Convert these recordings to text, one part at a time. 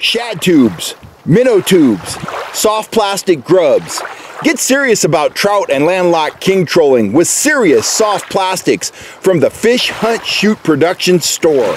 shad tubes, minnow tubes, soft plastic grubs. Get serious about trout and landlocked king trolling with serious soft plastics from the Fish Hunt Shoot Production store.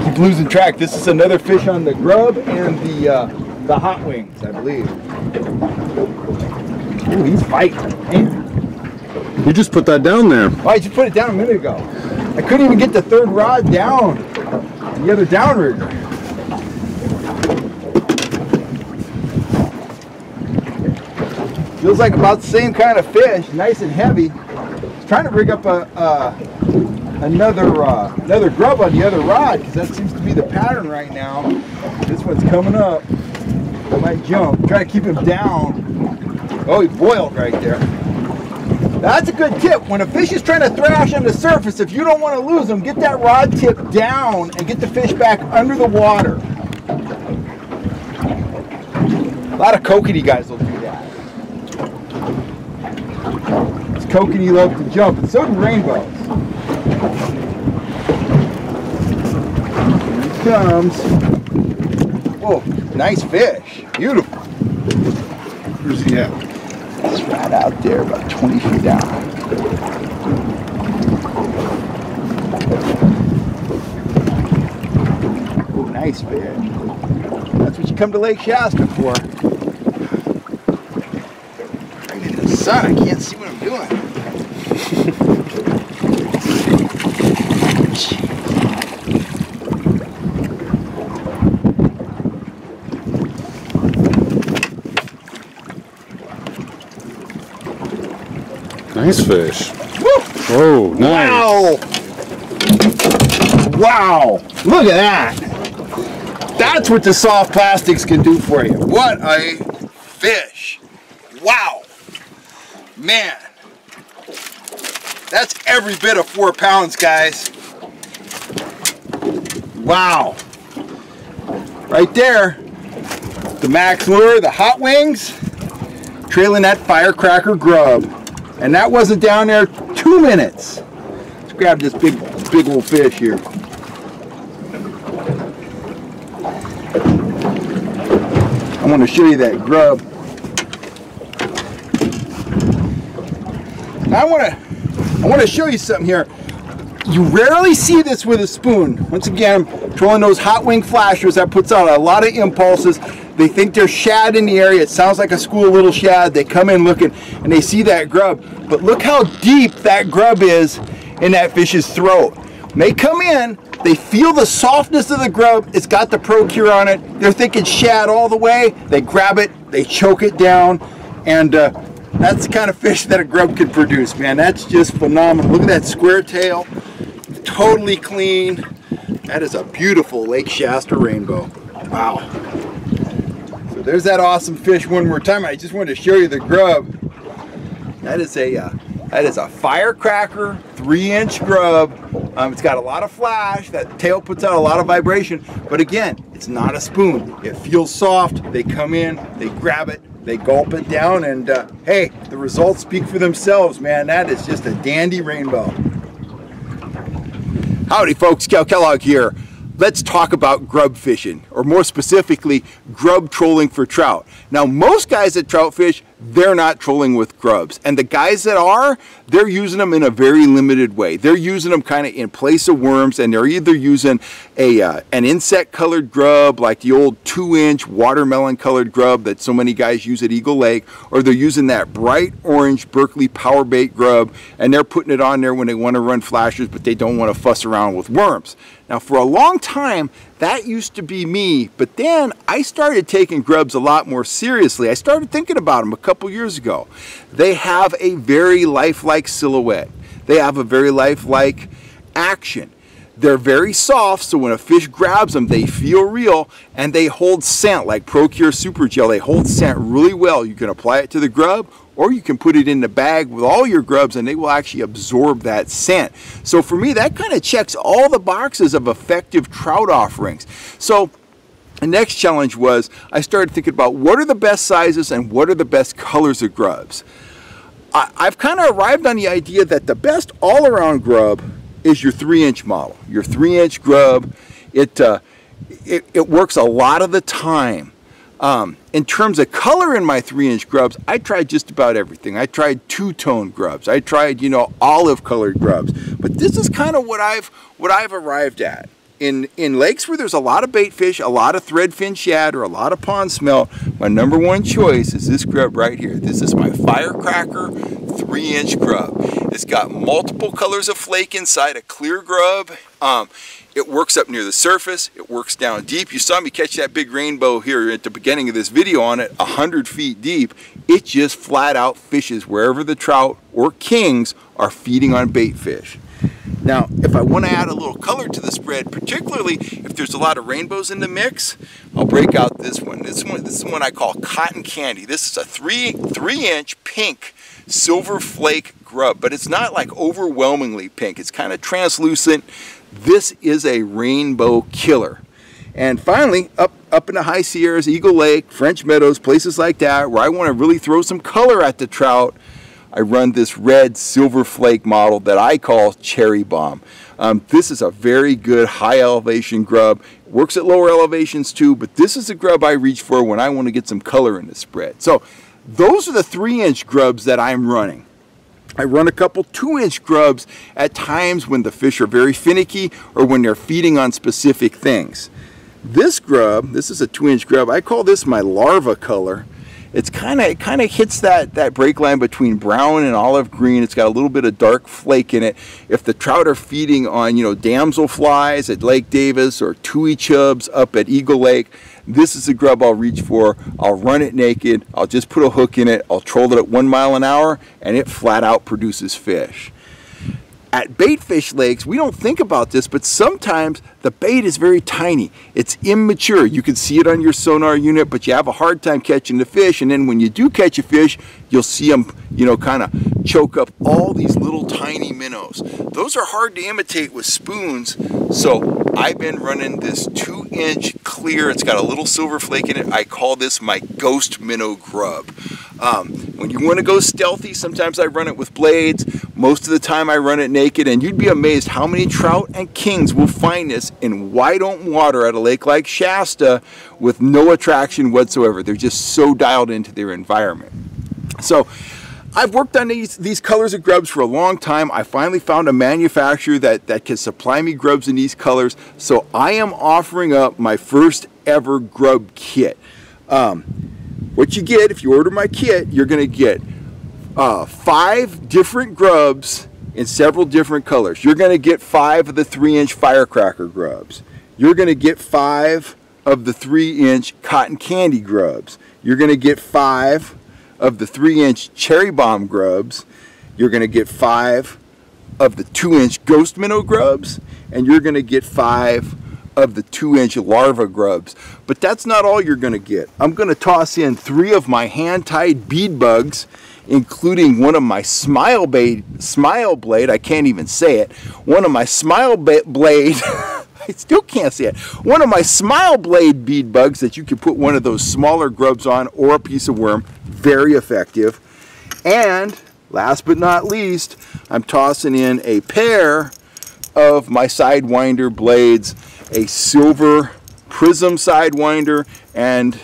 Keep losing track. This is another fish on the grub and the hot wings, I believe. Ooh, he's fighting. Man. You just put that down there. Oh, I just put it down a minute ago. I couldn't even get the third rod down. The other downrigger. Feels like about the same kind of fish, nice and heavy. He's trying to rig up another grub on the other rod because that seems to be the pattern right now. This one's coming up. I might jump. Try to keep him down. Oh, he boiled right there. That's a good tip. When a fish is trying to thrash on the surface, if you don't want to lose him, get that rod tip down and get the fish back under the water. A lot of kokanee guys will do that. These kokanee love to jump, and so do rainbows. Here he comes. Whoa, nice fish. Beautiful. Where's he at? It's right out there, about 20 feet down. Oh, nice fish. That's what you come to Lake Shasta for. Right in the sun, I can't see what I'm doing. Nice fish. Woo! Oh, nice. Wow! Wow! Look at that! That's what the soft plastics can do for you. What a fish! Wow! Man! That's every bit of 4 pounds, guys. Wow! Right there, the max lure, the hot wings, trailing that firecracker grub. And that wasn't down there 2 minutes. Let's grab this big old fish here. I want to show you that grub. Now I want to show you something here. You rarely see this with a spoon. Once again, I'm trolling those hot wing flashers. That puts out a lot of impulses. They think there's shad in the area. It sounds like a school of little shad. They come in looking and they see that grub. But look how deep that grub is in that fish's throat. When they come in, they feel the softness of the grub. It's got the Procure on it. They're thinking shad all the way. They grab it, they choke it down, and that's the kind of fish that a grub could produce, man. That's just phenomenal. Look at that square tail. Totally clean. That is a beautiful Lake Shasta rainbow. Wow. So there's that awesome fish one more time. I just wanted to show you the grub. That is a firecracker 3-inch grub. It's got a lot of flash. That tail puts out a lot of vibration. But again, it's not a spoon. It feels soft. They come in, they grab it, they gulp it down, and hey, the results speak for themselves, man. That is just a dandy rainbow. Howdy folks, Cal Kellogg here. Let's talk about grub fishing, or more specifically, grub trolling for trout. Now, most guys that trout fish, they're not trolling with grubs. And the guys that are, they're using them in a very limited way. They're using them kind of in place of worms, and they're either using an insect-colored grub, like the old 2-inch watermelon-colored grub that so many guys use at Eagle Lake, or they're using that bright orange Berkley power bait grub, and they're putting it on there when they want to run flashers, but they don't want to fuss around with worms. Now, for a long time, that used to be me, but then I started taking grubs a lot more seriously. I started thinking about them a couple years ago. They have a very lifelike silhouette. They have a very lifelike action. They're very soft, so when a fish grabs them, they feel real, and they hold scent like Procure Super Gel. They hold scent really well. You can apply it to the grub, or you can put it in the bag with all your grubs and they will actually absorb that scent. So for me, that kind of checks all the boxes of effective trout offerings. So the next challenge was I started thinking about what are the best sizes and what are the best colors of grubs. I've kind of arrived on the idea that the best all-around grub is your 3-inch model, your 3-inch grub. It works a lot of the time. In terms of color in my 3-inch grubs, I tried just about everything. I tried two-tone grubs. I tried, you know, olive-colored grubs. But this is kind of what I've arrived at. In lakes where there's a lot of bait fish, a lot of threadfin shad, or a lot of pond smelt, my -- choice is this grub right here. This is my Firecracker 3-inch grub. It's got multiple colors of flake inside, a clear grub. It works up near the surface. It works down deep. You saw me catch that big rainbow here at the beginning of this video on it, 100 feet deep. It just flat out fishes wherever the trout or kings are feeding on bait fish. Now, if I want to add a little color to the spread, particularly if there's a lot of rainbows in the mix, I'll break out this one. This is one I call Cotton Candy. This is a 3-inch pink silver flake grub, but it's not like overwhelmingly pink. It's kind of translucent. This is a rainbow killer. And finally, up in the high Sierras, Eagle Lake, French Meadows, places like that, where I want to really throw some color at the trout, I run this red silver flake model that I call Cherry Bomb. This is a very good high elevation grub. It works at lower elevations too, but this is a grub I reach for when I want to get some color in the spread. So those are the 3-inch grubs that I'm running. I run a couple 2-inch grubs at times when the fish are very finicky or when they're feeding on specific things. This grub, this is a 2-inch grub, I call this my Larva Color. It kind of hits that break line between brown and olive green. It's got a little bit of dark flake in it. If the trout are feeding on, you know, damselflies at Lake Davis or tui chubs up at Eagle Lake, this is a grub I'll reach for. I'll run it naked. I'll just put a hook in it. I'll troll it at 1 mile an hour, and it flat out produces fish. At bait fish lakes, we don't think about this, but sometimes the bait is very tiny. It's immature. You can see it on your sonar unit, but you have a hard time catching the fish. And then when you do catch a fish, you'll see them, you know, kind of choke up all these little tiny minnows. Those are hard to imitate with spoons. So I've been running this 2-inch clear. It's got a little silver flake in it. I call this my ghost minnow grub. When you want to go stealthy, sometimes I run it with blades. Most of the time I run it naked, and you'd be amazed how many trout and kings will find this in wide open water at a lake like Shasta with no attraction whatsoever. They're just so dialed into their environment. So I've worked on these colors of grubs for a long time. I finally found a manufacturer that can supply me grubs in these colors. So I am offering up my first ever Grub Kit. What you get, if you order my kit, you're going to get 5 different grubs in several different colors. You're going to get 5 of the 3-inch Firecracker grubs. You're going to get 5 of the 3-inch Cotton Candy grubs. You're going to get 5 of the 3-inch Cherry Bomb grubs. You're going to get 5 of the 2-inch Ghost Minnow grubs. And you're going to get 5 of the 2-inch Larva grubs. But that's not all you're going to get. I'm going to toss in 3 of my hand-tied bead bugs, including one of my smile blade, I can't even say it, one of my smile blade, I still can't say it, one of my smile blade bead bugs that you can put one of those smaller grubs on or a piece of worm, very effective. And last but not least, I'm tossing in a pair of my Sidewinder blades, a silver prism Sidewinder and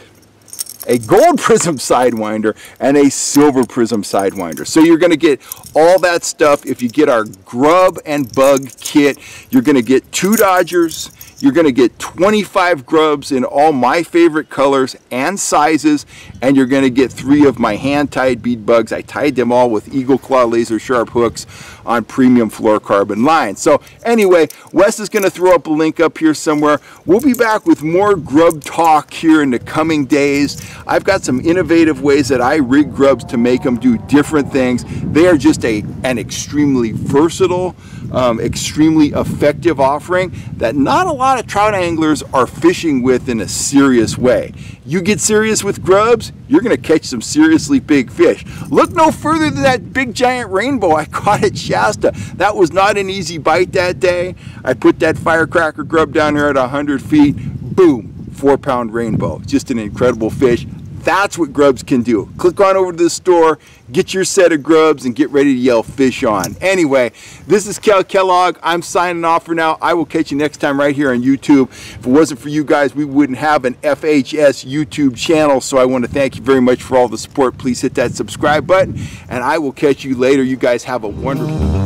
a gold prism Sidewinder and a silver prism Sidewinder. So you're going to get all that stuff. If you get our grub and bug kit, you're going to get 2 Dodgers. You're going to get 25 grubs in all my favorite colors and sizes, and you're going to get 3 of my hand-tied bead bugs. I tied them all with Eagle Claw laser sharp hooks on premium fluorocarbon lines. So anyway, Wes is going to throw up a link up here somewhere. We'll be back with more grub talk here in the coming days. I've got some innovative ways that I rig grubs to make them do different things. They are just an extremely versatile, extremely effective offering that not a lot of trout anglers are fishing with in a serious way. You get serious with grubs, you're going to catch some seriously big fish. Look no further than that big giant rainbow I caught at Shasta. That was not an easy bite that day. I put that Firecracker grub down here at 100 feet, boom, 4-pound rainbow. Just an incredible fish. That's what Grubs can do. Click on over to the store, get your set of Grubs, and get ready to yell fish on. Anyway, this is Cal Kellogg. I'm signing off for now. I will catch you next time right here on YouTube. If it wasn't for you guys, we wouldn't have an FHS YouTube channel, so I want to thank you very much for all the support. Please hit that subscribe button, and I will catch you later. You guys have a wonderful